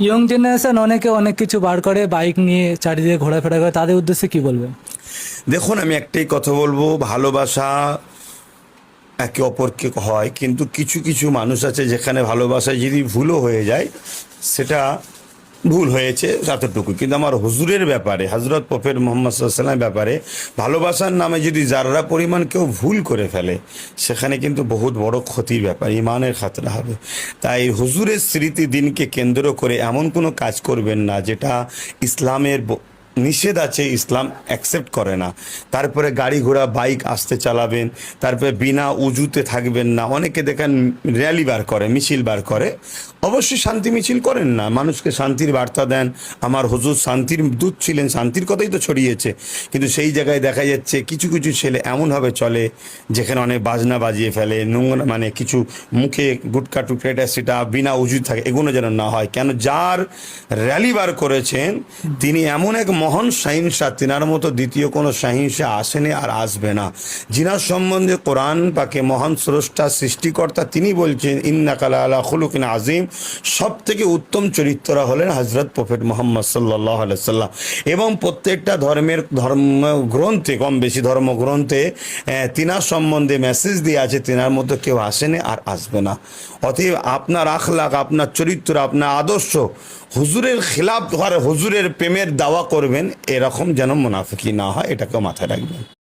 Young generation অনেকে অনেক কিছু বার করে, বাইক নিয়ে চারিদিকে ঘোরাফেরা করে, তাদের উদ্দেশ্যে কি বলবেন? দেখুন, আমি একটাই কথা বলবো, ভালোবাসা একে অপরকে হয়, কিন্তু কিছু কিছু মানুষ আছে যেখানে ভালোবাসায় যদি ভুলও হয়ে যায়, সেটা ভুল হয়েছে এতটুকু। কিন্তু আমার হুজুরের ব্যাপারে, হজরত প্রফেট মোহাম্মদ সাল্লাল্লাহু আলাইহি ওয়াসাল্লামের ব্যাপারে ভালোবাসার নামে যদি যারা পরিমাণ কেউ ভুল করে ফেলে, সেখানে কিন্তু বহুত বড় ক্ষতির ব্যাপার, ইমানের খাতরা হবে। তাই হুজুরের স্মৃতি দিনকে কেন্দ্র করে এমন কোনো কাজ করবেন না যেটা ইসলামের নিষেধ আছে, ইসলাম অ্যাকসেপ্ট করে না। তারপরে গাড়ি ঘোড়া বাইক আসতে চালাবেন, তারপরে বিনা উজুতে থাকবেন না। অনেকে দেখেন র্যালি বার করে, মিছিল বার করে, অবশ্যই শান্তি মিছিল করেন না, মানুষকে শান্তির বার্তা দেন। আমার হুজুর শান্তির দূত ছিলেন, শান্তির কথাই তো ছড়িয়েছে। কিন্তু সেই জায়গায় দেখা যাচ্ছে কিছু কিছু ছেলে এমনভাবে চলে যেখানে অনেক বাজনা বাজিয়ে ফেলে, নোংরা মানে কিছু মুখে গুটকা টুকরা এটা সেটা বিনা উজু থাকে, এগুলো যেন না হয়। কেন, যার র্যালি বার করেছেন তিনি এমন এক মহান সহিংসা, তিনার মতো দ্বিতীয় কোনো সহিংসা আসেনি আর আসবে না, যিনার সম্বন্ধে কোরআন পাকে মহান স্রষ্টা সৃষ্টিকর্তা তিনি বলছেন ইন্নাকা লাআলা খুলুকিন আযীম। সব থেকে উত্তম চরিত্ররা হলেন হজরত প্রফেট মোহাম্মদ সাল্লাল্লাহু আলাইহি সাল্লাম। এবং প্রত্যেকটা ধর্মগ্রন্থে, কম বেশি ধর্মগ্রন্থে তিনার সম্বন্ধে মেসেজ দিয়ে আছে, তিনার মতো কেউ আসেনি আর আসবে না। অতএব আপনার আখলাক, আপনার চরিত্র, আপনার আদর্শ হুজুরের খিলাফ আর হুজুরের প্রেমের দাওয়া করবেন, এরকম যেন মুনাফিকি না হয়, এটাকেও মাথায় রাখবেন।